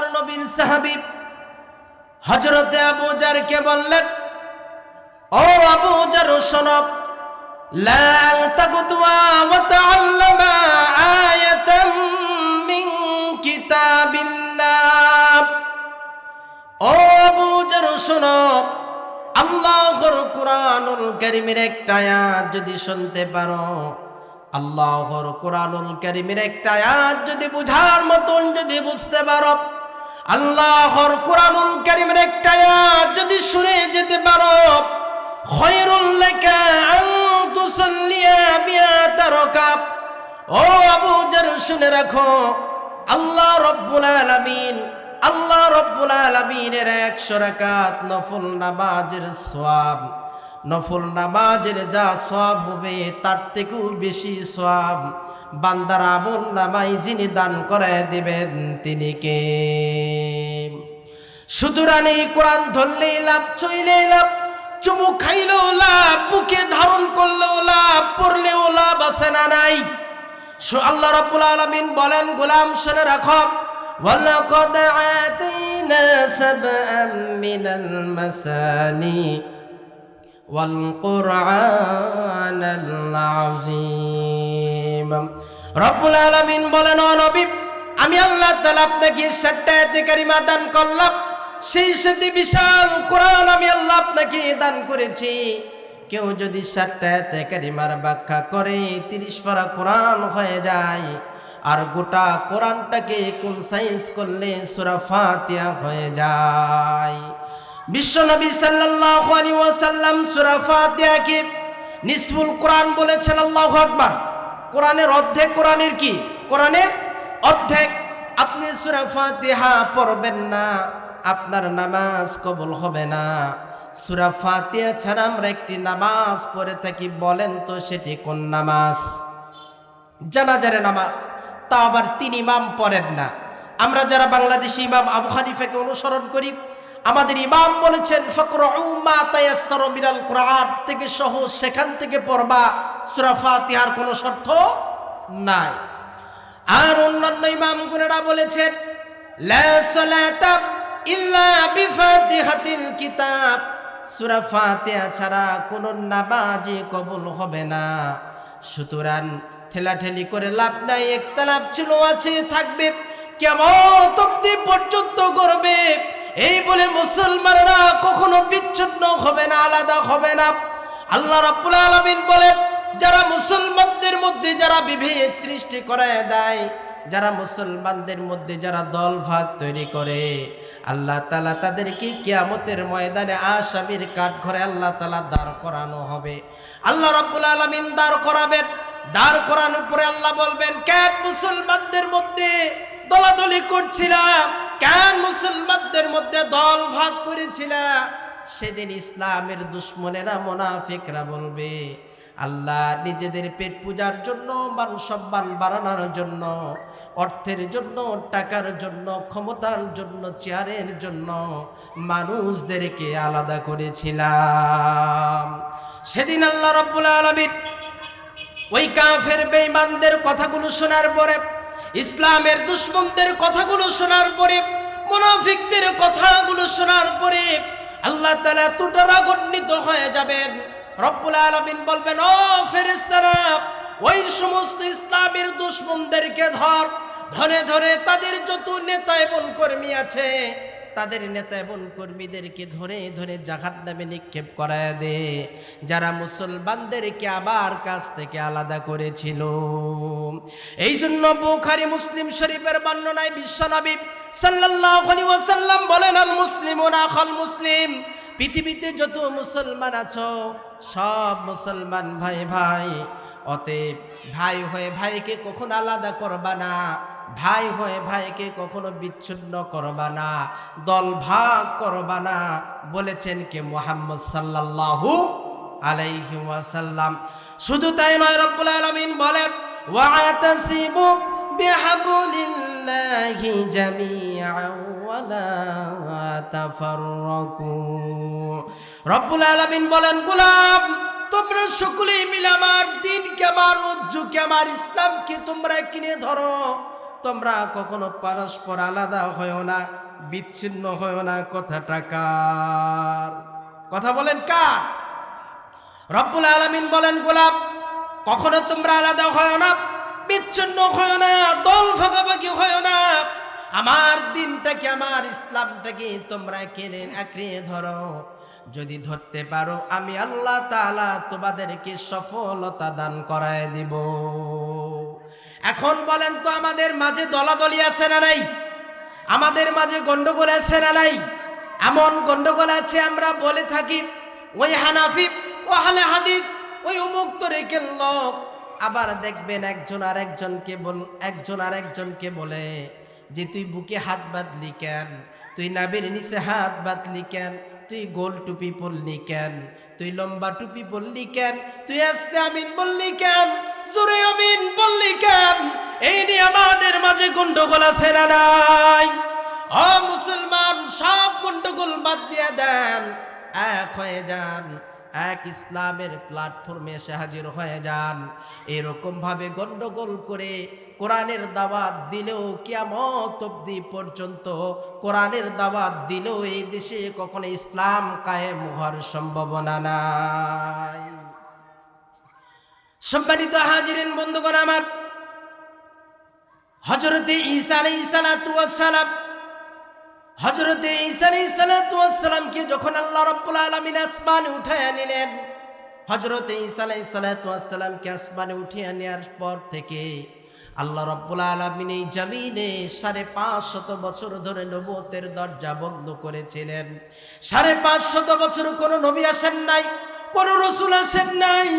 আল্লাহর নবীর সাহাবী হযরতে আবু জারকে বললেন, ও আবু জার শোনো, লা তাকুতুয়া ওয়া তাআল্লামা আয়াতাম মিন কিতাবিল্লাহ। ও আবু জার শোনো, আল্লাহর কোরআনুল কারীমের একটা আয়াত যদি শুনতে পারো, আল্লাহর কোরআনুল কারীমের একটা আয়াত যদি বুঝার মতন যদি বুঝতে পারো, আল্লাহর কোরআনুল কারীমের একটা আয়াত যদি শুনে যেতে পারো, খায়রুল লাকা আন তুসাল্লিয়া মিআতা রাকাত। ও আবু জার শুনে রাখো, আল্লাহ রাব্বুল আলামিনের 100 রাকাত নফল নামাজের সওয়াব, নফল নামাজের যা সওয়াব হবে তার থেকেও বেশি সওয়াব বান্দার আমল নামায় যিনি দান করে দিবেন তিনি কে? সুতরাং এই কোরআন ধরলেই লাভ, চইলেই লাভ, চুমু খাইলেও লাভ, বুকে ধারণ করলেও লাভ, পড়লেও লাভ আছে না নাই? আল্লাহ রাব্বুল আলামিন বলেন, গোলাম শুনে রাখো, ওয়ালাকাদ আতাইনা সাবআম মিনাল মাসানি ওয়াল কুরআনাল আযীম। রব্বুল আলামিন বলেন, ও নবী, আমি আল্লাহ তাআলা আপনাকে 7টা আয়াতে কারিমা দান করলাম, সেই সাথে বিশাল কোরআন আমি আল্লাহ আপনাকে দান করেছি। কেউ যদি 7টা আয়াতে কারিমার ব্যাখ্যা করে 30 পারা কোরআন হয়ে যায়, আর গোটা কোরআনটাকে কোন সাইজ করলে সূরা ফাতিহা হয়ে যায়। বিশ্বনবী সাল্লাল্লাহু আলাইহি ওয়াসাল্লাম সূরা ফাতিহাকে নিসফুল কোরআন বলেছেন। আল্লাহু আকবার। কোরআনের অর্ধেক, কোরআনের কি? কোরআনের অর্ধেক। আপনি সূরা ফাতিহা পড়বেন না, আপনার নামাজ কবুল হবে না। সূরা ফাতিহা ছাড়া আমরা একটি নামাজ পড়ে থাকি, বলেন তো সেটি কোন নামাজ? জানাজার নামাজ। তা আবার 3 ইমাম পড়েন না। আমরা যারা বাংলাদেশি ইমাম আবু হানিফাকে অনুসরণ করি, আমাদের ইমাম বলেছেন ফাকরাউ মা তায়াসসারা মিনাল কুরআন, থেকে সহজ সেখান থেকে পড়বা, সূরা ফাতিহার কোনো শর্ত নাই। আর অন্যান্য ইমামগুলোরা বলেছেন লা সালাতা ইল্লা বিফাতিহাতিল কিতাব, সূরা ফাতিহা ছাড়া কোনো নামাজই কবুল হবে না। সুতরাং ঠেলাঠেলি করে লাভ নাই, একতলাপ ছিল, আছে, থাকবে, কিয়ামত অবধি পর্যন্ত করবে। এই বলে মুসলমানরা কখনো বিচ্ছিন্ন হবে না, আলাদা হবে না। আল্লাহ রাব্বুল আলামিন বলেন, যারা মুসলমানদের মধ্যে যারা বিভেদ সৃষ্টি করে দেয়, যারা মুসলমানদের মধ্যে যারা দল ভাগ তৈরি করে, আল্লাহ তাআলা তাদেরকে কিয়ামতের ময়দানে আসামির কাঠঘরে আল্লাহ তাআলা দাঁড় করানো হবে। আল্লাহ রাব্বুল আলামিন দাঁড় করাবেন। দাঁড় করানোর পরে আল্লাহ বলবেন, কেন মুসলমানদের মধ্যে দলাদলি করছিলাম, কেন মুসলমানদের মধ্যে দল ভাগ করেছিলাম? সেদিন ইসলামের দুশ্মনেরা, মুনাফিকরা বলবে, আল্লাহ নিজেদের পেট পূজার জন্য, মান সম্মান বাড়ানোর জন্য, অর্থের জন্য, টাকার জন্য, ক্ষমতার জন্য, চেয়ারের জন্য মানুষদেরকে আলাদা করেছিলাম। সেদিন আল্লাহ রাব্বুল আলামিন ওই কাফের বেঈমানদের কথাগুলো শোনার পরে, ইসলামের দুশমনদের কথাগুলো শোনার পরে, মুনাফিকদের কথাগুলো শোনার পরে আল্লাহ তাআলা এতটা রাগান্বিত হয়ে যাবেন, রব্বুল আলামিন বলবেন, ও ফেরেশতারা, ওই সমস্ত ইসলামের দুশমনদেরকে ধরে ধরে তাদের যত নেতা এবং কর্মী আছে, তাদের নেতা এবং কর্মীদেরকে ধরে ধরে জাহান্নামে নিক্ষেপ করায় দে, যারা মুসলমানদেরকে আবার কাছ থেকে আলাদা করেছিল। এই জন্য বুখারী মুসলিম শরীফের বর্ণনায় বিশ্বনবী সাল্লাল্লাহু আলাইহি ওয়াসাল্লাম বলেন, আল মুসলিমুনা আখাল মুসলিম, পৃথিবীতে যত মুসলমান আছো সব মুসলমান ভাই ভাই। অতএব ভাই হয়ে ভাইকে কখনো আলাদা করবা না, ভাই হয়ে ভাইকে কখনো বিচ্ছিন্ন করবা না, দল ভাগ করবা না, বলেছেন কে? মুহাম্মদ সাল্লাল্লাহু আলাইহি ওয়াসাল্লাম। শুধু তাই নয়, রব্বুল আলামিন বলেন, ওয়াতাসিমু বিহাবলিল্লাহি জামিআন ওয়া লা তাফাররাকু। রব্বুল আলামিন বলেন, গোলাম, তোমরা সকলেই মিলে আমার দ্বীনকে, আমার রজ্জুকে, আমার ইসলামকে তোমরা কিনে ধরো, তোমরা কখনো পরস্পর আলাদা হয়েও না, বিচ্ছিন্ন হয়েও না। কথাটা কার কথা বলেন? কার? রব্বুল আলামিন বলেন, গোলাপ কখনো তোমরা আলাদা হয়েও না, বিচ্ছিন্ন হয়েও না, দল ভাগাভাগি হয়েও না। আমার দিনটাকে, আমার ইসলামটাকে তোমরা আঁকড়ে ধরো। যদি ধরতে পারো, আমি আল্লাহ তাআলা তোমাদেরকে সফলতা দান করায় দিব। এখন বলেন তো, আমাদের মাঝে দলাদলি আছে না নাই? আমাদের মাঝে গন্ডগোল আছে না নাই? এমন গন্ডগোল আছে, আমরা বলে থাকি ওই হানাফি, ও আহলে হাদিস, ওই অমুক তরিকের লোক। আবার দেখবেন একজন আরেকজনকে বলে যে তুই বুকে হাত বাঁধলি কেন, তুই নাভির নিচে হাত বাঁধলি কেন, তুই গোল টুপি পরলি কেন, তুই লম্বা টুপি পরলি কেন, তুই আস্তে আমিন বললি কেন, জোরে আমিন বললি কেন? এই নিয়ে আমাদের মাঝে গন্ডগোল আছে না নাই? ও মুসলমান, সব গন্ডগোল বাদ দিয়ে দেন, এক হয়ে যান, এক ইসলামের প্ল্যাটফর্মে এসে হাজির হয়ে যান। এরকম ভাবে গন্ডগোল করে কোরআনের দাওয়াত দিলেও কিয়ামত অবধি পর্যন্ত কোরআনের দাওয়াত দিলেও এই দেশে কখনো ইসলাম কায়েম হওয়ার সম্ভাবনা নাই। সম্মানিত হাজিরিন বন্ধুগণ আমার, হযরতে ঈসা আলাইহিস সালাতু ওয়াস সালাম, হযরতে ঈসা আলাইহিস সালাতু ওয়াস সালামকে যখন আল্লাহ রাব্বুল আলামিন আসমানে উঠায় নিলেন, হযরতে ঈসা আলাইহিস সালাতু ওয়াস সালামকে আসমানে উঠিয়ে নেওয়ার পর থেকে আল্লাহ রাব্বুল আলামিন এই জমিনে 550 বছর ধরে নবুয়তের দরজা বন্ধ করেছিলেন। 550 বছর কোনো নবী আসেন নাই, কোনো রাসূল আসেন নাই।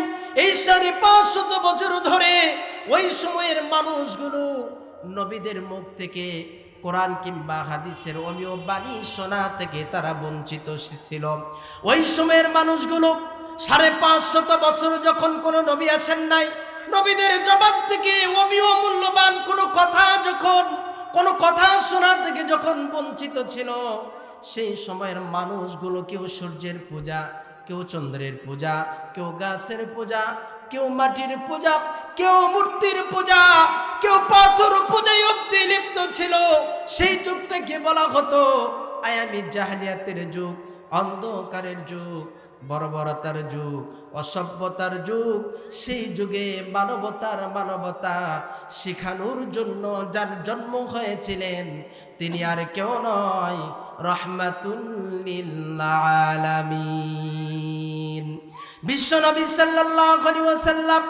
এই 550 বছর ধরে ওই সময়ের মানুষগুলো নবীদের মুখ থেকে কোরআন কিংবা হাদিসের অমীয় বাণী শোনা থেকে তারা বঞ্চিত ছিল। ওই সময়ের মানুষগুলো 550 বছর যখন কোনো নবী আসেন নাই, নবীদের জবান থেকে অমীয় মূল্যবান কোনো কথা শোনা থেকে যখন বঞ্চিত ছিল, সেই সময়ের মানুষগুলো কেউ সূর্যের পূজা, কেউ চন্দ্রের পূজা, কেউ গাছের পূজা, কেউ মাটির পূজা, কেউ মূর্তির পূজা, কেউ পাথর পূজায় অব্দি লিপ্ত ছিল। সেই যুগটাকে বলা হতো আয়ামি জাহেলিয়াতের যুগ, অন্ধকারের যুগ, বর্বরতার যুগ, অসভ্যতার যুগ। সেই যুগে মানবতা শিখানোর জন্য যার জন্ম হয়েছিলেন তিনি আর কেউ নয়, রাহমাতুল লিল আলামিন বিশ্বনবী সাল্লাল্লাহু আলাইহি ওয়াসাল্লাম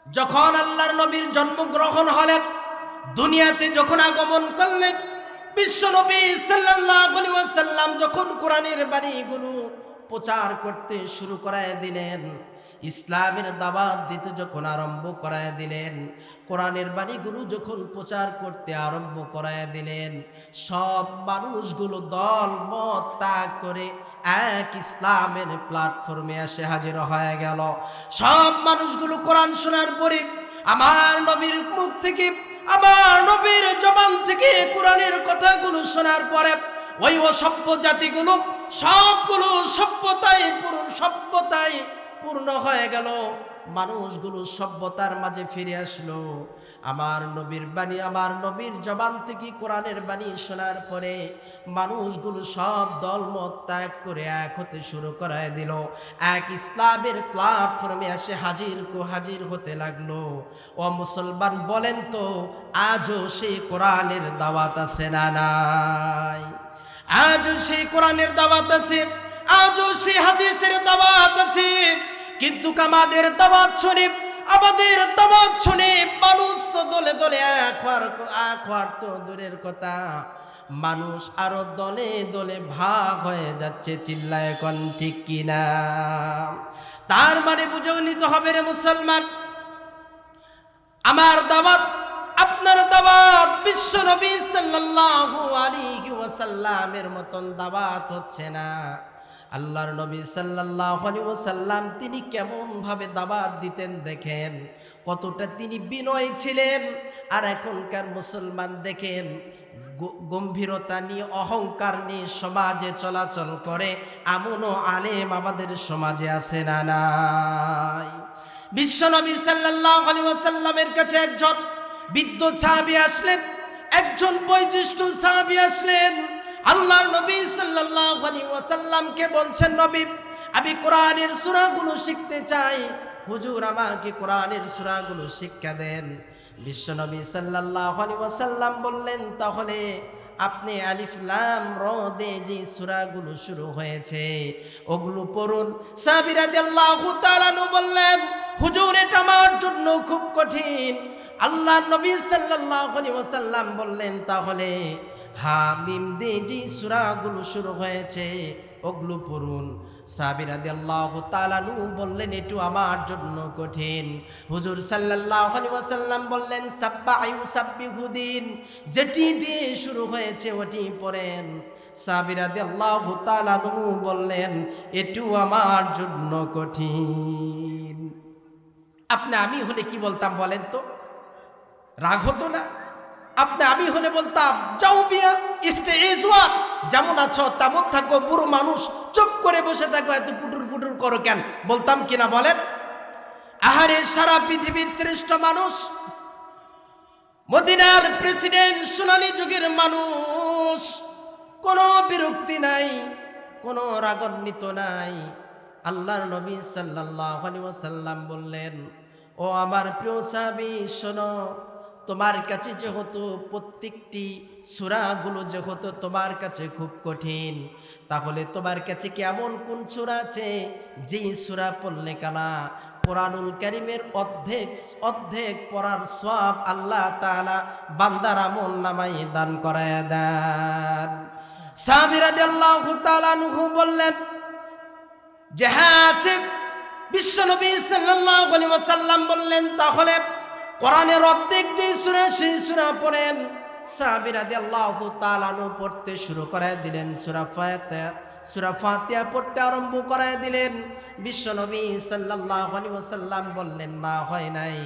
যখন আল্লাহর নবীর জন্মগ্রহণ হলেন, দুনিয়াতে যখন আগমন করলেন, বিশ্বনবী সাল্লাল্লাহু আলাইহি ওয়াসাল্লাম যখন কোরআনের বাণীগুলো প্রচার করতে শুরু করায় দিলেন, ইসলামের দাওয়াত দিতে যখন আরম্ভ করায় দিলেন, কোরআনের বাণীগুলো যখন প্রচার করতে আরম্ভ করায় দিলেন, সব মানুষগুলো দল মত ত্যাগ করে এক ইসলামের প্ল্যাটফর্মে এসে হাজির হয়ে গেল। সব মানুষগুলো কোরআন শোনার পরে আমার নবীর মুখ থেকে, আমার নবীর জবান থেকে কোরআনের কথাগুলো শোনার পরে ওই অসভ্য জাতিগুলো সবগুলো সভ্যতায় পূর্ণ হয়ে গেল। মানুষগুলো সভ্যতার মাঝে ফিরে আসলো। আমার নবীর বাণী, আমার নবীর জবান থেকে কোরআনের বাণী শোনার পরে মানুষগুলো সব দলমত ত্যাগ করে এক হতে শুরু করায় দিল, এক ইসলামের প্ল্যাটফর্মে এসে হাজির হতে লাগলো। ও মুসলমান, বলেন তো আজও সেই কোরআনের দাওয়াত আছে না নাই? আজও সেই কোরআনের দাওয়াত আছে, আজও সেই হাদিসের দাওয়াত আছে। কিন্তু আমাদের দাওয়াত শুনে মানুষ তো দলে দলে এক হওয়ার তো দূরের কথা, মানুষ আরো দলে দলে ভাগ হয়ে যাচ্ছে। চিল্লায় এখন ঠিক কিনা? তার মানে বুঝেও নিতে হবে রে মুসলমান, আমার দাওয়াত, আপনার দাওয়াত বিশ্বনবী সাল্লাল্লাহু আলাইহি ওয়াসাল্লামের মতন দাওয়াত হচ্ছে না। আল্লাহর নবী সাল্লাল্লাহু আলাইহি ওয়াসাল্লাম তিনি কেমন ভাবে দাওয়াত দিতেন দেখেন, কতটা তিনি বিনয়ী ছিলেন। আর এখনকার মুসলমান দেখেন গম্ভীরতা নিয়ে, অহংকার নিয়ে সমাজে চলাচল করে, এমনও আলেম আমাদের সমাজে আছে না নাই? বিশ্বনবী সাল্লাল্লাহু আলাইহি ওয়াসাল্লামের কাছে একজন বৃদ্ধ সাহাবী আসলেন, একজন বয়োজ্যেষ্ঠ সাহাবী আসলেন, আল্লাহর নবী সাল্লাল্লাহু আলাইহি ওয়াসাল্লামকে বলছেন, নবী আমি কোরআনের সূরাগুলো শিখতে চাই, হুজুর আমাকে কোরআনের সূরাগুলো শিক্ষা দেন। বিশ্বনবী সাল্লাল্লাহু আলাইহি ওয়াসাল্লাম বললেন, তাহলে আপনি আলিফ লাম র দিয়ে যে সূরাগুলো শুরু হয়েছে ওগুলো পড়ুন। সাহাবী রাদিয়াল্লাহু তাআলা বললেন, হুজুর এটা আমার জন্য খুব কঠিন। আল্লাহর নবী সাল্লাল্লাহু আলাইহি ওয়াসাল্লাম বললেন, তাহলে হামিম দিয়ে যে সূরাগুলো শুরু হয়েছে ওগুলো পড়ুন। সাহাবী রাদিয়াল্লাহু তাআলা বললেন, এটু আমার জন্য কঠিন। হুজুর সাল্লাল্লাহু আলাইহি ওয়াসাল্লাম বললেন, সাব্বাহু সাব্বিহুদ্দিন, যেটি দিয়ে শুরু হয়েছে ওটি পড়েন। সাহাবী রাদিয়াল্লাহু তাআলা বললেন, এটু আমার জন্য কঠিন। আপনি আমি হলে কি বলতাম বলেন তো? রাগ হতো না? আপনি আমি হলে বলতাম, যাও বিয়া স্টেজ ওয়ান, যেমন আছো তেমন থাকো, বুড়ো মানুষ চুপ করে বসে থাকো, এত পুটুর পুটুর করো কেন, বলতাম কিনা বলেন? আহারে সারা পৃথিবীর শ্রেষ্ঠ মানুষ, মদিনার প্রেসিডেন্ট, সোনালী যুগের মানুষ, কোনো বিরক্তি নাই, কোনো রাগান্বিত নাই। আল্লাহর নবী সাল্লাল্লাহু আলাইহি ওয়াসাল্লাম বললেন, ও আমার প্রিয় সাহাবী শোনো, তোমার কাছে যেহেতু প্রত্যেকটি সূরাগুলো যেহেতু তোমার কাছে খুব কঠিন, তাহলে তোমার কাছে কি এমন কোন সূরা আছে যেই সূরা পড়লে কানা কোরআনুল কারীমের অর্ধেক পড়ার সওয়াব আল্লাহ তাআলা বান্দার আমলনামায় দান করায় দেন? সাহাবী রাদিয়াল্লাহু তাআলা বললেন, যে হ্যাঁ আছে। বিশ্বনবী সাল্লাল্লাহু আলাইহি ওয়াসাল্লাম বললেন, তাহলে কোরআনের অর্ধেক যে সূরা সেই সূরা পড়েন। সাহাবী রাদিয়াল্লাহু তাআলা পড়তে শুরু করে দিলেন, সূরা ফাতিহা পড়তে আরম্ভ করে দিলেন। বিশ্বনবী সাল্লাল্লাহু আলাইহি ওয়াসাল্লাম বললেন, না হয় নাই।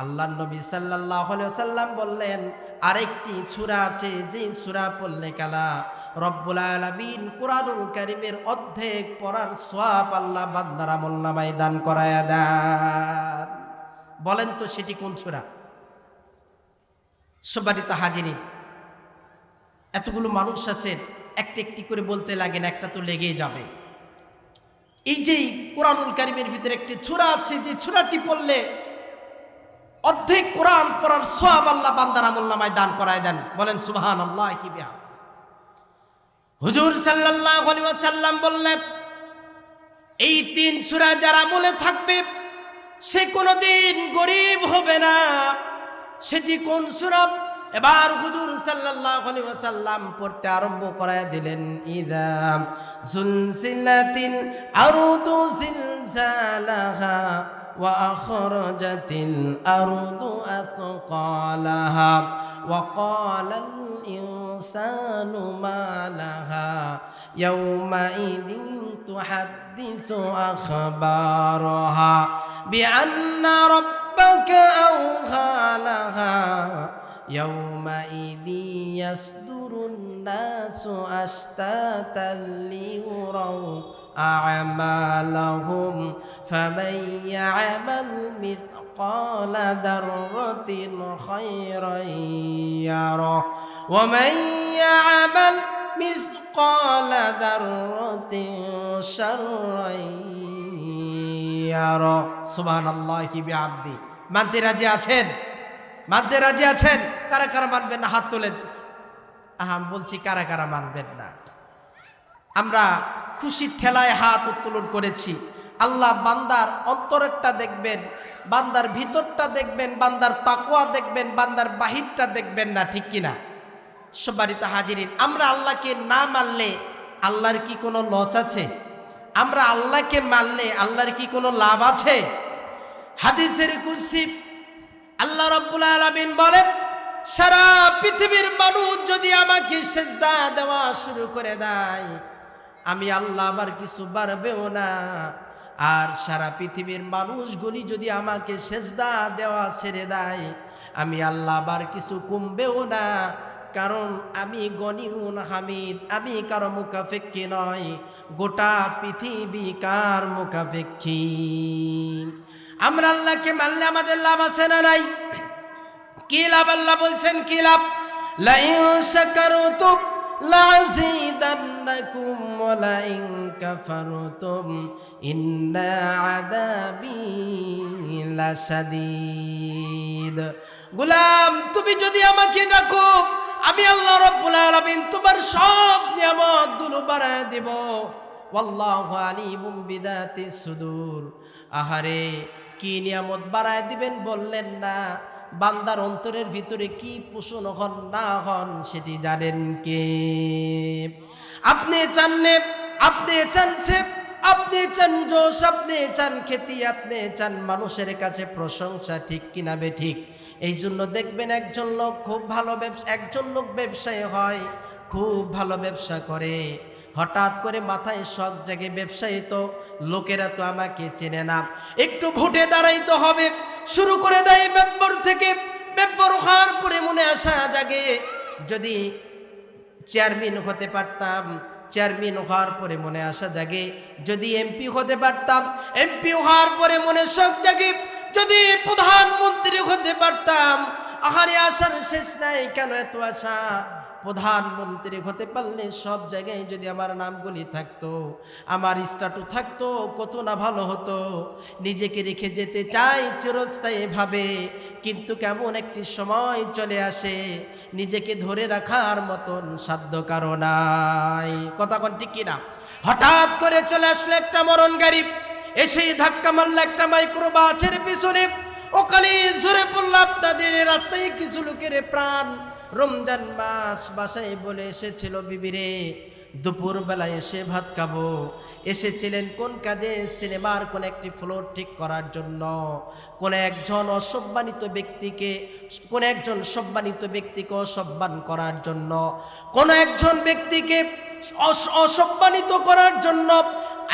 আল্লাহর নবী সাল্লাল্লাহু আলাইহি ওয়াসাল্লাম বললেন, আরেকটি সূরা আছে যে সূরা পড়লে কালা রব্বুল আলামিন কোরআনুল কারীমের অর্ধেক পড়ার সওয়াব আল্লাহ বান্দার আমলনামায় দান করায়া দেন। বলেন তো সেটি কোন সূরা? সম্মানিত হাজিরিন, এতগুলো মানুষ আছেন, একটা একটি করে বলতে লাগে না, একটা তো লেগেই যাবে। এই যে কোরআনুল কারীমের ভিতরে একটি সূরা আছে যে সূরাটি পড়লে অর্ধেক কোরআন পড়ার সওয়াব আল্লাহ বান্দার আমলনামায় দান করায় দেন। বলেন সুবহানাল্লাহ কি বিহামদি। হুজুর সাল্লাল্লাহু আলাইহি ওয়াসাল্লাম বললেন, এই তিন সূরা যার আমলে থাকবে সে কোনোদিন গরিব হবে না। সেটি কোন সূরা? এবার হুজুর সাল্লাল্লাহু আলাইহি ওয়াসাল্লাম পড়তে আরম্ভ করে দিলেন, ইযা যুলসিলাতিল আরদু জিলজালাহা ওয়া আখরাজাতিল আরদু আসকালাহা ওয়া ক্বালাল ইনসানু মা লাহা ইয়াওমাইযিন তুহাদ্দিসু আখবারাহা বিআন্না রাব্বাকা আওহা লাহা ইয়াওমাইযি ইয়াসদুরুন নাসু আশতাতাল লিউরাউ আ'মালাহুম ফামান ইয়া'মাল মিথকালা দাররাতিন খায়রান ইয়ারা ওয়া মান ইয়া'মাল মিথকালা দাররাতিন শাররান ইয়ারা। সুবহানাল্লাহি বিহামদি। মানতে রাজি আছেন? মানতে রাজি আছেন? কারা কারা মানবেন না হাত তোলেন। আমি বলছি কারা কারা মানবেন না। আমরা খুশির ঠেলায় হাত উত্তোলন করেছি। আল্লাহ বান্দার অন্তরেরটা দেখবেন, বান্দার ভিতরটা দেখবেন, বান্দার তাকওয়া দেখবেন, বান্দার বাহিরটা দেখবেন না, ঠিক কিনা? সম্মানিত হাজিরিন, আমরা আল্লাহকে না মানলে আল্লাহর কি কোনো লস আছে? আমরা আল্লাহকে মানলে আল্লাহর কি কোনো লাভ আছে? হাদিসের কুদসি আল্লাহ রাব্বুল আলামিন বলেন, সারা পৃথিবীর মানুষ যদি আমাকে সেজদা দেওয়া শুরু করে দেয়, আমি আল্লাহ আবার কিছু বাড়বেও না। আর সারা পৃথিবীর মানুষগুলি যদি আমাকে সেজদা দেওয়া ছেড়ে দেয়, আমি আল্লাহ আবার কিছু কমবেও না। কারণ আমি গনিউন হামিদ, আমি কারো মুখাপেক্ষী নয়, গোটা পৃথিবী কার মুখাপেক্ষী। আমরা আল্লাহকে মানলে আমাদের লাভ আছে না নাই? কি লাভ? আল্লাহ বলছেন কি লাভ? লাইন শাকারতুম লাযীদান্নাকুম ওয়া লাইন কাফারতুম ইন্না আযাবি লাশাদীদ। গোলাম, তুমি যদি আমাকে ডাকো, আমি আল্লাহ রাব্বুল আলামিন তোমার সব নিয়ামতগুলো বাড়ায় দেব। ওয়াল্লাহু আলিমুম বিযাতিস সুদূর। আহারে, কি নিয়ামত বাড়ায় দিবেন বললেন না? বান্দার অন্তরের ভিতরে কি পোষণ হন না হন সেটি জানেন কে? আপনি চান নে, আপনি চান সেব, আপনি চান জোশ, আপনি চান খ্যাতি, আপনি চান মানুষের কাছে প্রশংসা, ঠিক কিনা বে ঠিক? এই জন্য দেখবেন একজন লোক খুব ভালো ব্যবসা, একজন লোক ব্যবসায়ী হয়, খুব ভালো ব্যবসা করে, হঠাৎ করে মাথায় শখ জাগে, ব্যবসায়ী তো, লোকেরা তো আমাকে চেনে না, একটু ভোটে দাঁড়াইতে হবে, শুরু করে দেয় মেম্বার থেকে। মেম্বার হওয়ার পরে মনে আসা জাগে, যদি চেয়ারম্যান হতে পারতাম। চেয়ারম্যান হওয়ার পরে মনে আসা জাগে, যদি এমপি হতে পারতাম। এমপি হওয়ার পরে মনে শখ জাগে, যদি প্রধানমন্ত্রী হতে পারতাম। আহারে, আশার শেষ নাই, কেন এত আশা? প্রধানমন্ত্রী হতে পারলে সব জায়গায় যদি আমার নামগুলি থাকতো, আমার স্ট্যাটু থাকতো, কত না ভালো হতো। নিজেকে রেখে যেতে চাই চিরস্থায়ী ভাবে, কিন্তু কেমন একটি সময় চলে আসে নিজেকে ধরে রাখার মতন সাধ্য কারো নাই। কথা কোন ঠিক কিনা? হঠাৎ করে চলে আসলে একটা মরণ গাড়ি, এসেই ধাক্কা মারল একটা মাইক্রোবাসের পিছনে। ওখানে ঝরে পড়ল আপনাদের রাস্তায় কিছু লোকের প্রাণ। রমজান মাস, বাসায় বলে এসেছিল বিবিরে দুপুর বেলায় এসে ভাত খাবো। এসেছিলেন কোন কাজে? সিনেমার কোন একটি ফ্লোর ঠিক করার জন্য। কোন একজন অসম্মানিত ব্যক্তিকে, কোন একজন সম্মানিত ব্যক্তিকে অসম্মান করার জন্য, কোন একজন ব্যক্তিকে অসম্মানিত করার জন্য,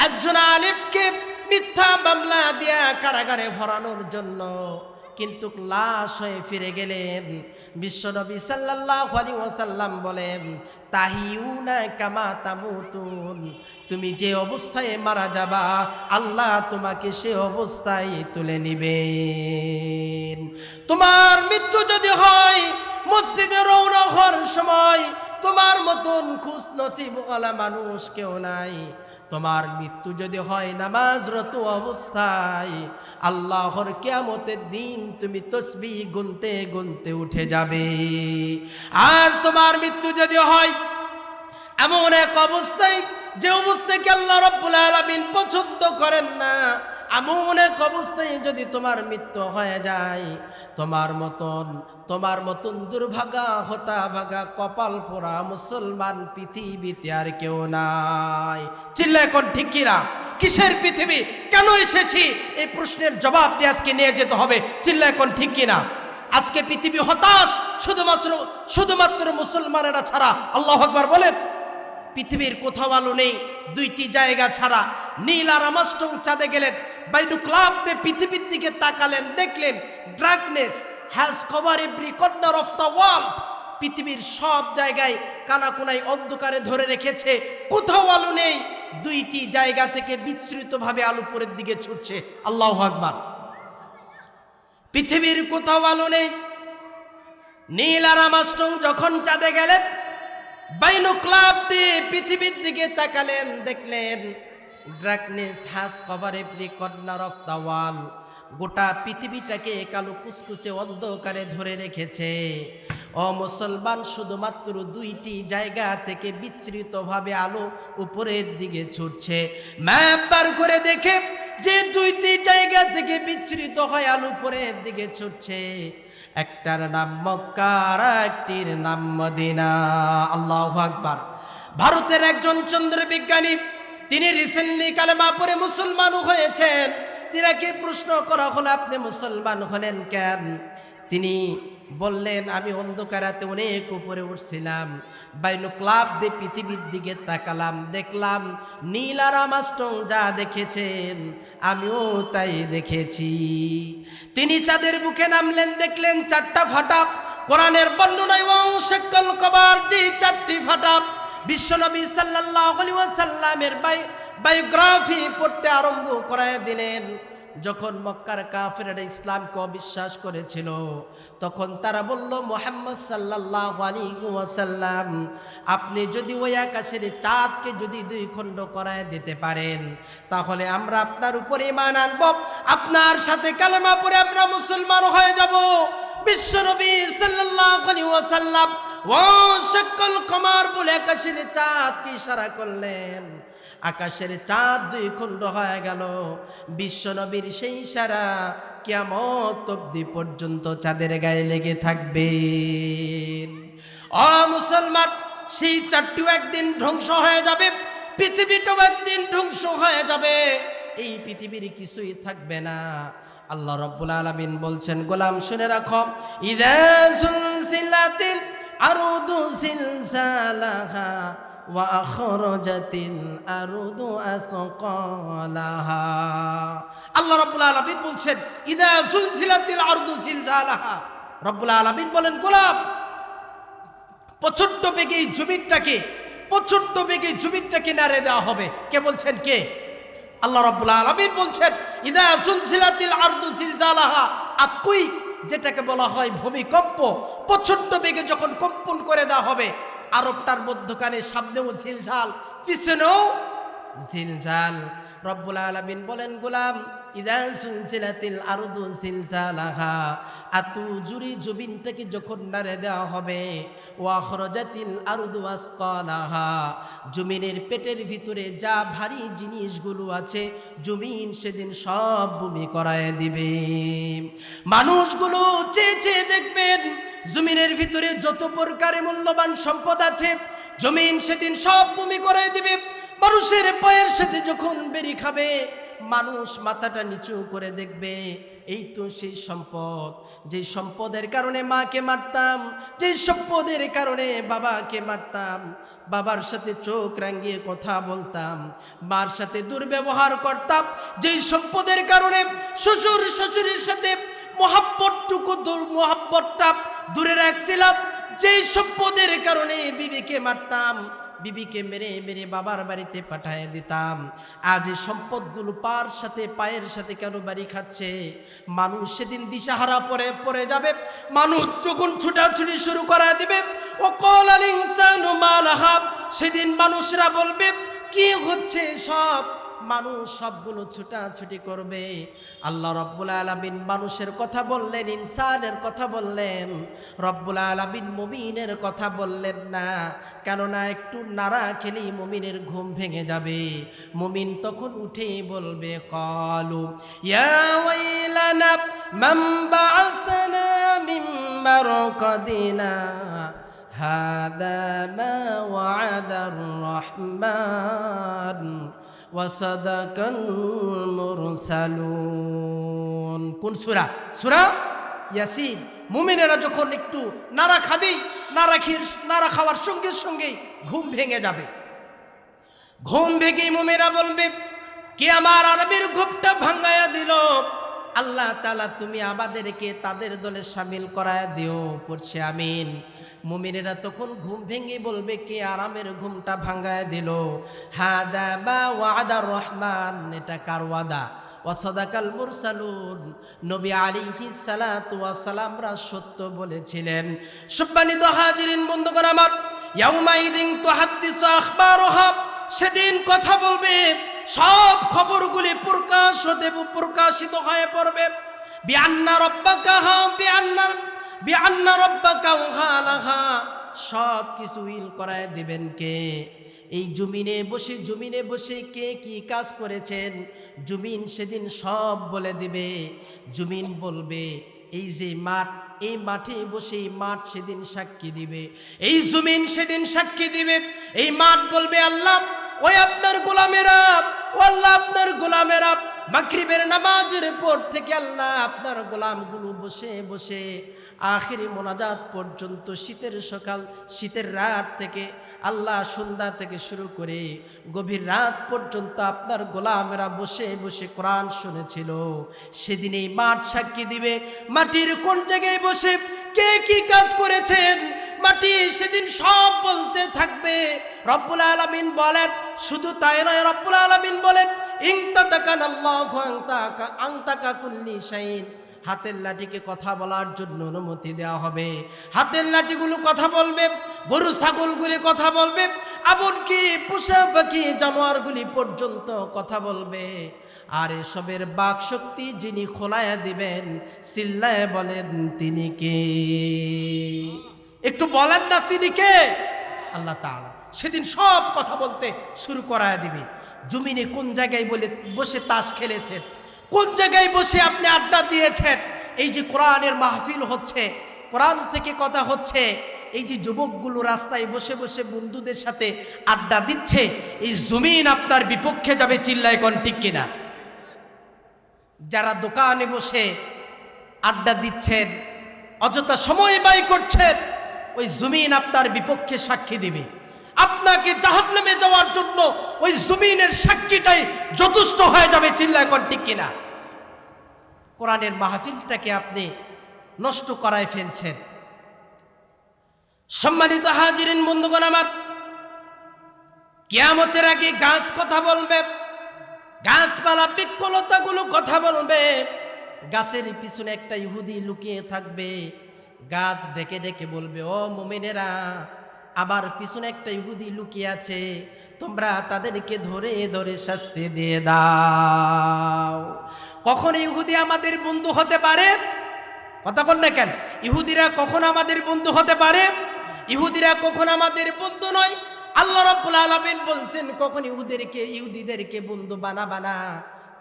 একজন আলেমকে মিথ্যা মামলা দিয়া কারাগারে ভরানোর জন্য। কিন্তু লাশ হয়ে ফিরে গেলেন। বিশ্বনবী সাল্লাল্লাহু আলাইহি ওয়াসাল্লাম বলেন, তাহিউনা কামা তামুতুন, তুমি যে অবস্থায় মারা যাবা আল্লাহ তোমাকে সে অবস্থায় তুলে নিবেন। তোমার মৃত্যু যদি হয় মসজিদে রওনা হওয়ার সময়, তোমার মতন খুশ নসিবওয়ালা মানুষ কেউ নাই। তোমার মৃত্যু যদি হয় নামাজরত অবস্থায়, আল্লাহর কিয়ামতের দিন তুমি তসবিহ গুনতে গুনতে উঠে যাবে। আর তোমার মৃত্যু যদি হয় এমন এক অবস্থায়, যে অবস্থাকে আল্লাহ রাব্বুল আলামিন পছন্দ করেন না, এমন এক অবস্থায় যদি তোমার মৃত্যু হয়ে যায়, তোমার মতন দুর্ভাগা, হতাভাগা, কপাল পোড়া মুসলমান পৃথিবীতে আর কেউ নাই। চিল্লা এখন ঠিক কিনা? কিসের পৃথিবী, কেন এসেছি, এই প্রশ্নের জবাবটি আজকে নিয়ে যেতে হবে। চিল্লা এখন ঠিক কিনা? আজকে পৃথিবী হতাশ, শুধুমাত্র মুসলমানেরা ছাড়া। আল্লাহু আকবার বলেন। পৃথিবীর কোথাও আলো নেই, দুইটি জায়গা ছাড়া। নীল আর আমস্ট্রং চাঁদে গেলেন, বাইনোকুলার পৃথিবীর দিকে তাকালেন, দেখলেন darkness has cover every corner of the world. পৃথিবীর সব জায়গায় কানাকোনায় অন্ধকারে ধরে রেখেছে, কোথাও আলো নেই। দুইটি জায়গা থেকে বিস্তৃতভাবে আলো উপরের দিকে ছুটছে। আল্লাহু আকবার। পৃথিবীর কোথাও আলো নেই। নীল আর আমস্ট্রং যখন চাঁদে গেলেন, বাইনোকুলার দিয়ে পৃথিবীর দিকে তাকালেন, দেখলেন darkness has cover every corner of the wall. গোটা পৃথিবীটাকে কালো কুচকুচে অন্ধকারে ধরে রেখেছে। ও মুসলমান, শুধুমাত্র দুইটি জায়গা থেকে বিস্তৃতভাবে আলো উপরের দিকে ছুটছে। ম্যাপ বার করে দেখে যে দুইটি জায়গা থেকে বিস্তৃত হয় আলো উপরের দিকে ছুটছে, একটার নাম মক্কা আর একটির নাম মদিনা। আল্লাহু আকবার। ভারতের একজন চন্দ্র বিজ্ঞানী, তিনি রিসেন্টলি কালেমা পড়ে মুসলমান হয়েছেন। তিনাকে প্রশ্ন করা হলো, আপনি মুসলমান হলেন কেন? তিনি বললেন, আমি অন্ধকারাতে অনেক উপরে উঠছিলাম, বাইনোকুলার দিয়ে পৃথিবীর দিকে তাকালাম, দেখলাম নীল আর আমস্ট্রং যা দেখেছেন আমিও তাই দেখেছি। তিনি চাঁদের বুকে নামলেন, দেখলেন চারটা ফাটা। কোরআনের বর্ণনায় ওয়াংশাক্কাল কবার, যে চারটি ফাটা বিশ্বনবী সাল্লাল্লাহু আলাইহি ওয়াসাল্লামের বায়োগ্রাফি পড়তে আরম্ভ করায় দিলেন। যখন মক্কার কাফেররা ইসলামকে অবিশ্বাস করেছিল, তখন তারা বলল, মুহাম্মদ সাল্লাল্লাহু আলাইহি ওয়াসাল্লাম, আপনি যদি ওই আকাশের চাঁদকে যদি 2 খণ্ড করায় দিতে পারেন, তাহলে আমরা আপনার উপর ঈমান আনব, আপনার সাথে কালেমা পড়ে আমরা মুসলমান হয়ে যাব। বিশ্বনবী সাল্লাল্লাহু আলাইহি ওয়াসাল্লাম ও সকল কমার বলে আকাশের চাঁদকে ইশারা করলেন। আকাশের চাঁদ 2 খণ্ড হয়ে গেল। বিশ্বনবীর সেই ইশারা কিয়ামত অবধি পর্যন্ত চাঁদের গায়ে লেগে থাকবে। ও মুসলমান, সেই চাঁদটিও একদিন ধ্বংস হয়ে যাবে, পৃথিবীটাও একদিন ধ্বংস হয়ে যাবে, এই পৃথিবীর কিছুই থাকবে না। আল্লাহ রাব্বুল আলামিন বলছেন, গোলাম শুনে রাখো, ইযা সুলসিলাতিল আরদু জিলজালাহা ওয়া আখরাজাতিল আরদু আসকালাহা। আল্লাহ রাব্বুল আলামিন বলছেন, ইযা সুলসিলাতিল আরদু জিলজালাহা। রাব্বুল আলামিন বলেন, গোলাম, প্রচন্ড বেগে জমিনটাকে নাড়ে দেওয়া হবে। কে বলছেন? কে? আল্লাহ রাব্বুল আলামিন বলছেন, ইযা সুলসিলাতিল আরদু জিলজালাহা। আকুইক, যেটাকে বলা হয় ভূমিকম্প, প্রচন্ড বেগে যখন কম্পন করে দেওয়া হবে, আরবটার মধ্যখানে সামনেও জিলজাল, পিছনেও জিলজাল। রব্বুল আলামিন বলেন, গোলাম, ইযা সুলসিলাতিল আরদু জিলজালাহা, আতু জুরি জমিনটাকে যখন নাড়ে দেওয়া হবে, ওয়া আখরাজাতিল আরদু আসকালাহা, জমিনের পেটের ভিতরে যা ভারী জিনিসগুলো আছে, জমিন সেদিন সব ভূমি করায় দিবে। মানুষগুলো চেয়ে চেয়ে দেখবেন, জমিনের ভিতরে যত প্রকারের মূল্যবান সম্পদ আছে, জমিন সেদিন সব ভূমি করায় দিবে। মানুষের পায়ের সাথে যখন বেরি খাবে, মানুষ মাথাটা নিচু করে দেখবে, এই তো সেই সম্পদ, যে সম্পদের কারণে মাকে মারতাম, যে সম্পদের কারণে বাবাকে মারতাম, বাবার সাথে চোখ রাঙিয়ে কথা বলতাম, মার সাথে দুর্ব্যবহার করতাম, যেই সম্পদের কারণে শ্বশুর শাশুড়ির সাথে মহাব্বতটা দূরে রাখছিলাম, যেই সম্পদের কারণে বিবিকে মারতাম, বিবিকে মেরে মেরে বাবার বাড়িতে পাঠিয়ে দিতাম, আজ এই সম্পদগুলো পায়ের সাথে কেন বাড়ি খাচ্ছে? মানুষ সেদিন দিশাহারা পড়ে যাবে। মানুষ যখন ছুটাছুটি শুরু করা দিবে, ও ক্বালাল ইনসানু মা লাহা, সেদিন মানুষরা বলবে, কি হচ্ছে সব? মানুষ সবগুলো ছুটাছুটি করবে। আল্লাহ রাব্বুল আলামিন মানুষের কথা বললেন, ইনসানের কথা বললেন, রব্বুল আলামিন মুমিনের কথা বললেন না। কেননা একটু নাড়া খেলেই মুমিনের ঘুম ভেঙে যাবে। মুমিন তখন উঠেই বলবে, ক্বালু ইয়া ওয়াইলানা মান বা'আসনা মিন মারকাদিনা হাদা মা ওয়া'আদার রাহমান ওয়াসাদাকাল মুরসালুন। কোন সূরা? সূরা ইয়াসিন। মুমিনেরা যখন একটু নাড়া খাবে, নাড়া খাওয়ার সঙ্গে সঙ্গে ঘুম ভেঙে যাবে। ঘুম ভেঙে মুমিনেরা বলবে, কে আমার আরবের ঘুমটা ভাঙায়া দিল? আল্লাহ তাআলা তুমি আমাদেরকে তাদের দলে শামিল করায় দিও। পড়ছে আমিন। মুমিনেরা তখন ঘুম ভেঙে বলবে, কে আরামের ঘুমটা ভাঙায় দিল? হাদা মা ওয়াদার রহমান, এটা কার ওয়াদা? ওয়াসাদাকাল মুরসালুন, নবী আলাইহিস সালাতু ওয়াস সালামরা সত্য বলেছিলেন। সম্মানিত হাজিরিন বন্ধুগণ আমার, ইয়াউমাইদিন তুহাদ্দিসু আখবারুহা, সেদিন কথা বলবে, সব খবরগুলি প্রকাশিত হয়ে পড়বে। বিআন্না রাব্বাকা ওয়ালাহা, সব কিছু উইল করায় দিবেন কে? এই জমিনে বসে কে কি কাজ করেছেন, জমিন সেদিন সব বলে দিবে। জমিন বলবে, এই যে মাঠ, এই মাঠে বসে মাঠ সেদিন সাক্ষী দিবে, এই জমিন সেদিন সাক্ষী দিবে। এই মাঠ বলবে, আল্লাহ, ওই আপনার গোলামেরা, ও আল্লাহ আপনার গোলামেরা মাগরিবের নামাজের পর থেকে আল্লাহ আপনার গোলামগুলো বসে বসে আখিরি মোনাজাত পর্যন্ত, শীতের সকাল, শীতের রাত থেকে আল্লাহ সন্ধ্যা থেকে শুরু করে গভীর রাত পর্যন্ত আপনার গোলামেরা বসে বসে কোরআন শুনেছিল। সেদিন এই মাঠ সাক্ষী দিবে। মাটির কোন জায়গায় বসে কে কি কাজ করেছেন, মাটি সেদিন সব বলতে থাকবে। রব্বুল আলামিন বলেন, শুধু তাই নয়, রব্বুল আলামিন বলেন, ইনতাকানাল্লাহু আনতাকা কুল্লি শাইইন, হাতের লাঠিকে কথা বলার জন্য অনুমতি দেওয়া হবে। হাতের লাঠিগুলো কথা বলবে, গরু ছাগলগুলি কথা বলবে, এমনকি পোষা পাখি জানোয়ারগুলি পর্যন্ত কথা বলবে। আর এসবের বাক শক্তি যিনি খোলায়া দিবেন, চিল্লায় বলেন তিনি কে? একটু বলেন না তিনি কে? আল্লাহ তাআলা সেদিন সব কথা বলতে শুরু করায় দিবে। জমিনে কোন জায়গায় বসে তাস খেলেছেন, কোন জায়গায় বসে আপনি আড্ডা দিয়েছেন, এই যে কোরআনের মাহফিল হচ্ছে, কোরআন থেকে কথা হচ্ছে, এই যে যুবকগুলো রাস্তায় বসে বসে বন্ধুদের সাথে আড্ডা দিচ্ছে, এই জমিন আপনার বিপক্ষে যাবে। চিল্লায় কোন ঠিক কিনা? যারা দোকানে বসে আড্ডা দিচ্ছেন, অযথা সময় ব্যয় করছেন, ওই জমিন আপনার বিপক্ষে সাক্ষী দিবে। আপনাকে জাহান্নামে যাওয়ার জন্য ওই জমিনের সাক্ষীটাই যথেষ্ট হয়ে যাবে। চিল্লায় কোন ঠিক কিনা? কোরআনের মাহফিলটাকে আপনি নষ্ট করায় ফেলছেন। সম্মানিত হাজিরিন বন্ধুগণ আমার, কিয়ামতের আগে গাছ কথা বলবে, গাছপালা বৃক্ষলতাগুলো কথা বলবে। গাছের পিছনে একটা ইহুদি লুকিয়ে থাকবে। গাছ ডেকে ডেকে বলবে, ও মুমিনেরা, আমার পিছনে একটা ইহুদি লুকিয়ে আছে, তোমরা তাদেরকে ধরে ধরে শাস্তি দিয়ে দাও। কখন ইহুদি আমাদের বন্ধু হতে পারে? কথা বল না কেন? ইহুদিরা কখন আমাদের বন্ধু হতে পারে? ইহুদিরা কখন আমাদের বন্ধু নয়। আল্লাহ রাব্বুল আলামিন বলছেন, কখন ইহুদিদেরকে বন্ধু বানাবা না।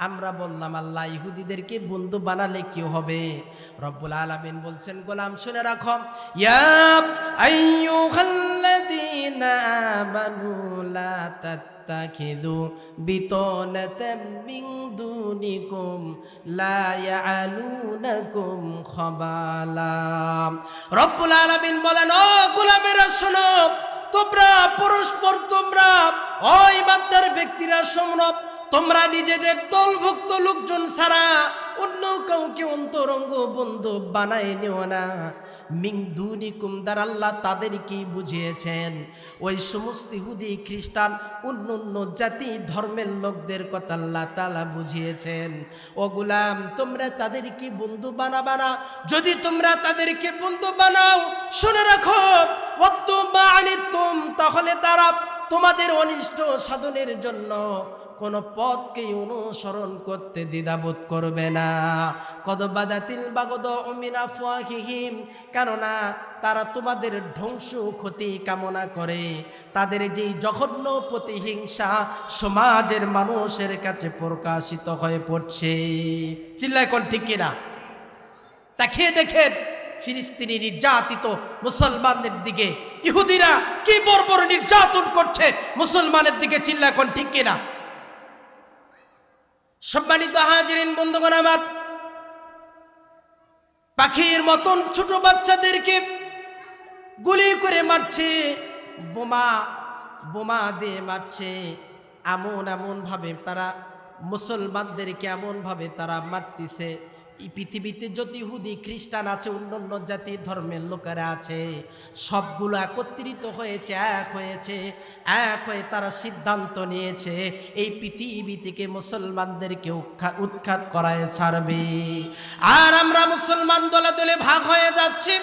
আমরা বললাম, আল্লাহ ইহুদিদেরকে বন্ধু বানালে কি হবে? রব্বুল আলামিন বলছেন, গোলাম শুনে রাখো, ইয়া আইয়ুহাল্লাযীনা আমানু লা তাত্তাখিযু বিতানাতাম মিন দুনিকুম লা ইয়ালুনাকুম খাবালা। রব্বুল আলামিন বলেন, ও গোলামেরা শোনো, তোমরা পরস্পর, তোমরা ও ইমানদার ব্যক্তিরা শোনো, তোমরা নিজেদের দলভুক্ত লোকজন ছাড়া অন্য কাউকে অন্তরঙ্গ বন্ধু বানায় নিও না। মিং দুনিকুম, দ্বারা আল্লাহ তাদেরকেই বুঝিয়েছেন, ওই সমস্ত ইহুদি খ্রিস্টান অন্য জাতি ধর্মের লোকদের কথা আল্লাহ তাআলা বুঝিয়েছেন। ও গোলাম, তোমরা তাদেরকে বন্ধু বানাবা না। যদি তোমরা তাদেরকে বন্ধু বানাও, শুনে রাখো, তাহলে তারা তোমাদের অনিষ্ট সাধনের জন্য কোন পথকেই অনুসরণ করতে দ্বিধাবোধ করবে না। কদবাদাতিল বাগদ মিনা ফাহিহিম, কেননা তারা তোমাদের ধ্বংস ক্ষতি কামনা করে। তাদের যেই জঘন্য প্রতিহিংসা সমাজের মানুষের কাছে প্রকাশিত হয়ে পড়ছে। চিল্লায় কোন ঠিক কিনা? তাকিয়ে দেখেন ফিলিস্তিনি নির্যাতিত মুসলমানদের দিকে ইহুদিরা কি বর্বর নির্যাতন করছে মুসলমানের দিকে। চিল্লায় কোন ঠিক কিনা? সম্মানিত হাজিরিন বন্ধুগণ আমার, পাখির মতন ছোট বাচ্চাদেরকে গুলি করে মারছে, বোমা দিয়ে মারছে। এমন ভাবে তারা মুসলমানদেরকে এমন ভাবে তারা মারতেছে। এই পৃথিবীতে যত ইহুদি খ্রিস্টান আছে, অন্য জাতি ধর্মের লোকেরা আছে, সবগুলো একত্রিত হয়েছে, এক হয়ে তারা সিদ্ধান্ত নিয়েছে এই পৃথিবী থেকে মুসলমানদেরকে উৎখাত করায় ছাড়বে। আর আমরা মুসলমান দলে দলে ভাগ হয়ে যাচ্ছি,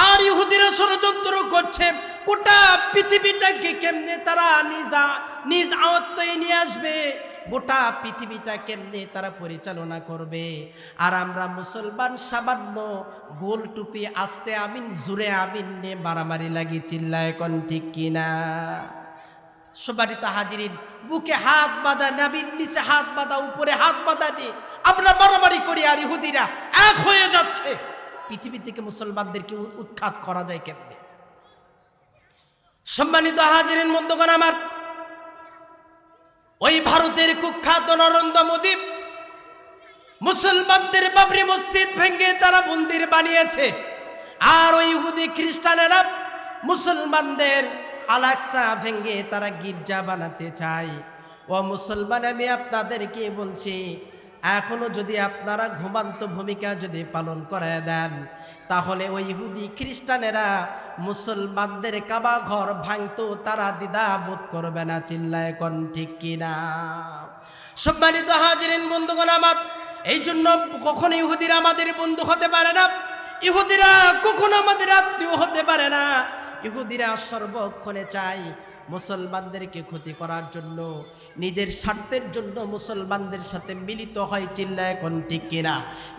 আর ইহুদিরা ষড়যন্ত্র করছে গোটা পৃথিবীটাকে কেমনে তারা নিজ আয়ত্তে নিয়ে আসবে, গোটা পৃথিবীটা কেমনে তারা পরিচালনা করবে। আর আমরা মুসলমান সামান্য গোল টুপি আস্তে আমিন জুড়ে আমিন নিয়ে মারামারি লাগি। চিল্লায় কোন ঠিক কিনা? সম্মানিত হাজিরিন, বুকে হাত বাঁধা, নাভির নিচে হাত বাঁধা, উপরে হাত বাঁধা নিয়ে আমরা মারামারি করি, আর ইহুদিরা এক হয়ে যাচ্ছে। পৃথিবী থেকে মুসলমানদেরকে উৎখাত করা যায় কেমনে? সম্মানিত হাজিরিন বন্ধুগণ আমার, ওই ভারতের কুখ্যাত নরেন্দ্র মোদী মুসলমানদের বাবরি মসজিদ ভেঙে তারা মন্দির বানিয়েছে। আর ওই ইহুদি খ্রিস্টানেরা মুসলমানদের আল-আকসা ভেঙে তারা গির্জা বানাতে চায়। ও মুসলমান, আমি আপনাদেরকে বলছি, এখনো যদি আপনারা ঘুমান্ত ভূমিকা যদি পালন করে দেন, তাহলে ওই ইহুদি খ্রিস্টানেরা মুসলমানদের কাবা ঘর ভাঙতো তারা দ্বিধা বোধ করবে না। চিল্লায় কোন ঠিক কিনা? সম্মানিত হাজিরিন বন্ধুগণ আমার, এই জন্য কখনো ইহুদিরা আমাদের বন্ধু হতে পারে না, ইহুদিরা কখনো আমাদের আত্মীয় হতে পারে না। ইহুদিরা সর্বক্ষণে চায় মুসলমানদেরকে ক্ষতি করার জন্য, নিজের স্বার্থের জন্য মুসলমানদের সাথে মিলিত হয়। চিল্লায় কোন ঠিক কিনা?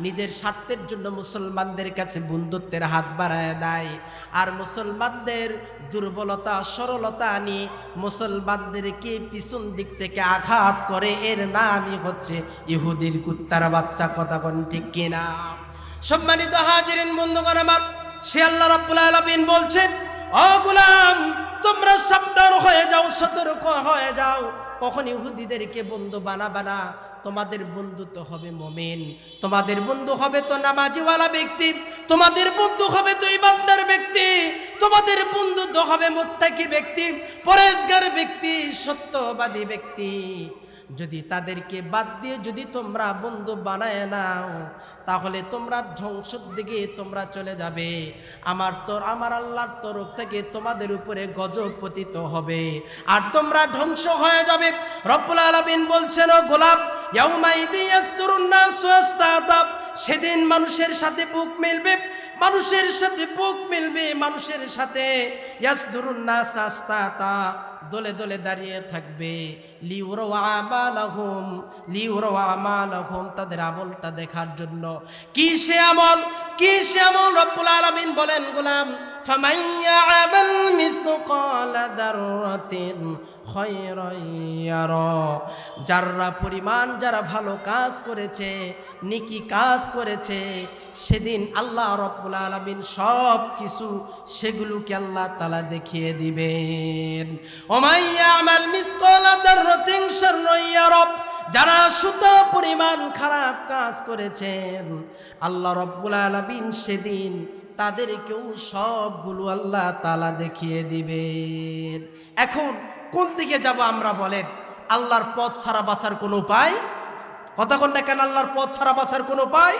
নিজের স্বার্থের জন্য মুসলমানদের কাছে বন্ধুত্বের হাত বাড়ায় দেয়, আর মুসলমানদের দুর্বলতা সরলতা নিয়ে মুসলমানদেরকে পিছন দিক থেকে আঘাত করে। এর নামই হচ্ছে ইহুদির কুত্তার বাচ্চা। কথা কোন ঠিক কিনা? সম্মানিত হাজিরিন বন্ধুগণ আমার, সে আল্লাহ রাব্বুল আলামিন বলছেন, ও গোলাম তোমরা সাবধান হয়ে যাও, সতর্ক হয়ে যাও, কখন ইহুদিদেরকে বন্ধু বানাবে না। তোমাদের বন্ধু তো হবে মুমিন, তোমাদের বন্ধু হবে তো নামাজিওয়ালা ব্যক্তি, তোমাদের বন্ধু হবে তো ইমানদার ব্যক্তি, তোমাদের বন্ধু তো হবে মুত্তাকি ব্যক্তি, পরেজগার ব্যক্তি, সত্যবাদী ব্যক্তি। যদি তাদেরকে বাদ দিয়ে যদি তোমরা বন্ধু বানায় নাও, তাহলে তোমরা ধ্বংসের দিকে তোমরা চলে যাবে। আমার আল্লাহর তরফ থেকে তোমাদের উপরে গজব পতিত হবে, আর তোমরা ধ্বংস হয়ে যাবে। রব্বুল আলামিন বলছেন, ও গোলাম, ইয়াউমাইদি ইয়াসদুরুন নাসু আসতাতা, সেদিন মানুষের সাথে বুক মিলবে, মানুষের সাথে বুক মিলবে, মানুষের সাথে ইয়াসদুরুন নাস আসতাতা, দলে দলে দাঁড়িয়ে থাকবে। লিউরাউ আমালাহুম, লিউরাউ আমালাহুম, তাদের আমলটা দেখার জন্য। কি সে আমল? কি সে আমল? রব্বুল আলামিন বলেন, গোলাম, ফামান ইয়া'মাল মিসকালা যাররাতিন খায়রান ইয়ারা, যারা পরিমাণ যারা ভালো কাজ করেছে, নেকি কাজ করেছে, সেদিন আল্লাহ রব্বুল আলামিন সব কিছু সেগুলোকে আল্লাহ তাআলা দেখিয়ে দিবেন। ওমান ইয়া'মাল মিসকালা যাররাতিন শাররান ইয়ারা, যারা শুদ্ধ পরিমাণ খারাপ কাজ করেছেন, আল্লাহ রব্বুল আলামিন সেদিন তাদেরকেও সবগুলো আল্লাহ তাআলা দেখিয়ে দিবেন। এখন কোন দিকে যাব আমরা বলেন? আল্লাহর পথ ছাড়া বাঁচার কোনো উপায়? কথা কোন না কেন? আল্লাহর পথ ছাড়া বাঁচার কোনো উপায়?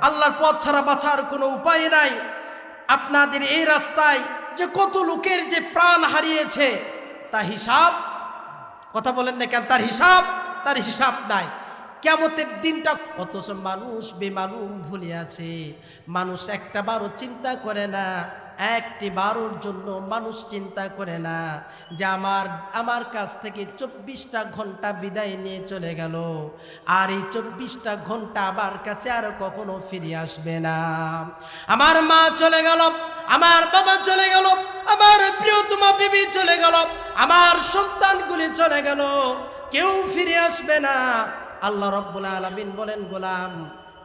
আল্লাহর পথ ছাড়া বাঁচার কোনো উপায় নাই। আপনাদের এই রাস্তায় যে কত লোকের যে প্রাণ হারিয়েছে, তা হিসাব, কথা বলেন না কেন, তার হিসাব নাই। কিয়ামতের দিনটা, অথচ মানুষ বেমালুম ভুলে আছে। মানুষ একটা বারও চিন্তা করে না, একটি বারোর জন্য মানুষ চিন্তা করে না যে আমার কাছ থেকে 24টা ঘন্টা বিদায় নিয়ে চলে গেল, আর এই 24টা ঘন্টা আমার কাছে আর কখনো ফিরে আসবে না। আমার মা চলে গেল, আমার বাবা চলে গেল, আমার প্রিয়তমা বিবি চলে গেল, আমার সন্তানগুলি চলে গেল, কেউ ফিরে আসবে না। আল্লাহ রাব্বুল আলামিন বলেন, গোলাম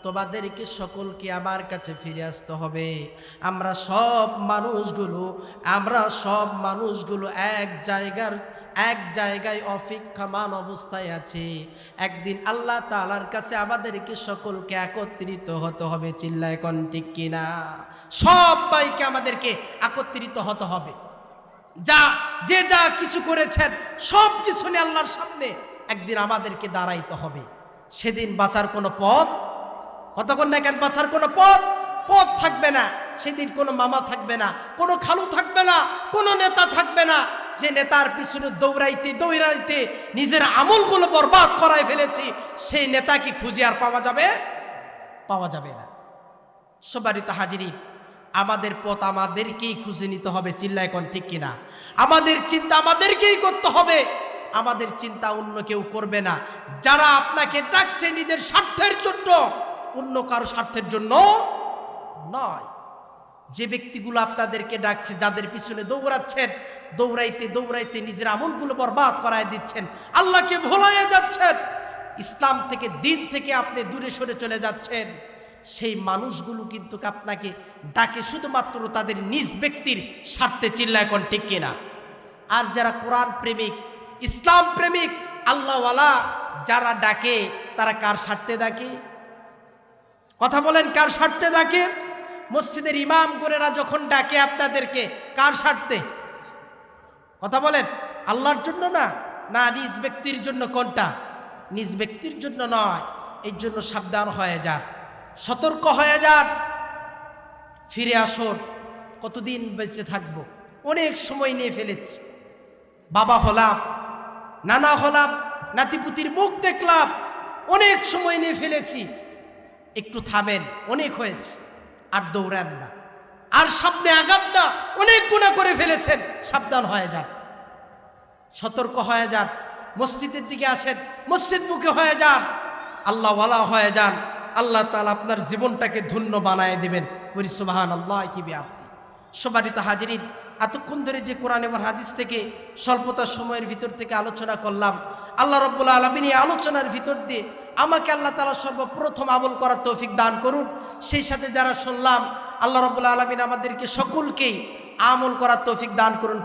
তোমাদেরকে সকলকে আমার কাছে ফিরে আসতে হবে। আমরা সব মানুষগুলো এক জায়গায় অপেক্ষমান অবস্থায় আছে। একদিন আল্লাহ তাআলার কাছে আমাদেরকে সকলকে একত্রিত হতে হবে। চিল্লায় কোন ঠিক কিনা? সবাইকে আমাদেরকে একত্রিত হতে হবে। যা কিছু করেছেন সব কিছু নিয়ে আল্লাহর সামনে একদিন আমাদেরকে দাঁড়াইতে হবে। সেদিন বাঁচার কোনো পথ, কতক্ষণ না কেন, বাঁচার কোনো পথ থাকবে না। সেদিন কোনো মামা থাকবে না, কোনো খালু থাকবে না, কোনো নেতা থাকবে না, যে নেতার পিছনে দৌড়াইতে নিজের আমলগুলো বরবাদ করায় ফেলেছি, সেই নেতা কি খুঁজে আর পাওয়া যাবে না। সম্মানিত হাজিরিন, আমাদের পথ আমাদেরকেই খুঁজে নিতে হবে। চিল্লায় কোন ঠিক কিনা? আমাদের চিন্তা আমাদেরকেই করতে হবে, আমাদের চিন্তা অন্য কেউ করবে না। যারা আপনাকে ডাকছে নিজের স্বার্থের জন্য, অন্য কারো স্বার্থের জন্য নয়। যে ব্যক্তিগুলো আপনাদেরকে ডাকছে, যাদের পিছনে দৌড়াচ্ছেন, দৌড়াইতে নিজের আমলগুলো বরবাদ করায় দিচ্ছেন, আল্লাহকে ভুলাইয়া যাচ্ছেন, ইসলাম থেকে, দিন থেকে আপনি দূরে সরে চলে যাচ্ছেন, সেই মানুষগুলো কিন্তু আপনাকে ডাকে শুধুমাত্র তাদের নিজ ব্যক্তির স্বার্থে। চিল্লায় কোন ঠিক কিনা? আর যারা কোরআন প্রেমিক, ইসলাম প্রেমিক, আল্লাহওয়ালা যারা ডাকে, তারা কার স্বার্থে ডাকে? কথা বলেন, কার স্বার্থে ডাকে? মসজিদের ইমাম গুরেরা যখন ডাকে আপনাদেরকে, কার স্বার্থে? কথা বলেন, আল্লাহর জন্য না নিজ ব্যক্তির জন্য? কোনটা? নিজ ব্যক্তির জন্য নয়। এই জন্য সাবধান হয়ে যান, সতর্ক হয়ে যান, ফিরে আসুন। কতদিন বেঁচে থাকবো? অনেক সময় নিয়ে ফেলেছি। বাবা হলাম, নানা হলাম, নাতিপুতির মুখ দেখলাম, অনেক সময় নিয়ে ফেলেছি, একটু থামেন, অনেক হয়েছে, আর দৌড়ান না, আর সামনে আগান না, অনেক গুনাহ করে ফেলেছেন, সাবধান হয়ে যান, সতর্ক হয়ে যান, মসজিদের দিকে আসেন, মসজিদ মুখে হয়ে যান, আল্লাহ ওয়ালা হয়ে যান, আল্লাহ তাআলা আপনার জীবনটাকে ধন্য বানায় দিবেন। বলি সুবহানাল্লাহ। কি ব্যাপ্তি! সম্মানিত হাজিরিন, এতক্ষণ ধরে যে কোরআন এবং হাদিস থেকে স্বল্পতা সময়ের ভিতর থেকে আলোচনা করলাম, আল্লাহ রাব্বুল আলামিন এই আলোচনার ভিতর দিয়ে আমাকে আল্লাহ তাআলা সর্বপ্রথম আমল করার তৌফিক দান করুন। সেই সাথে যারা শুনলাম, আল্লাহ রাব্বুল আলামিন আমাদেরকে সকলকেই আমল করার তৌফিক দান করুন।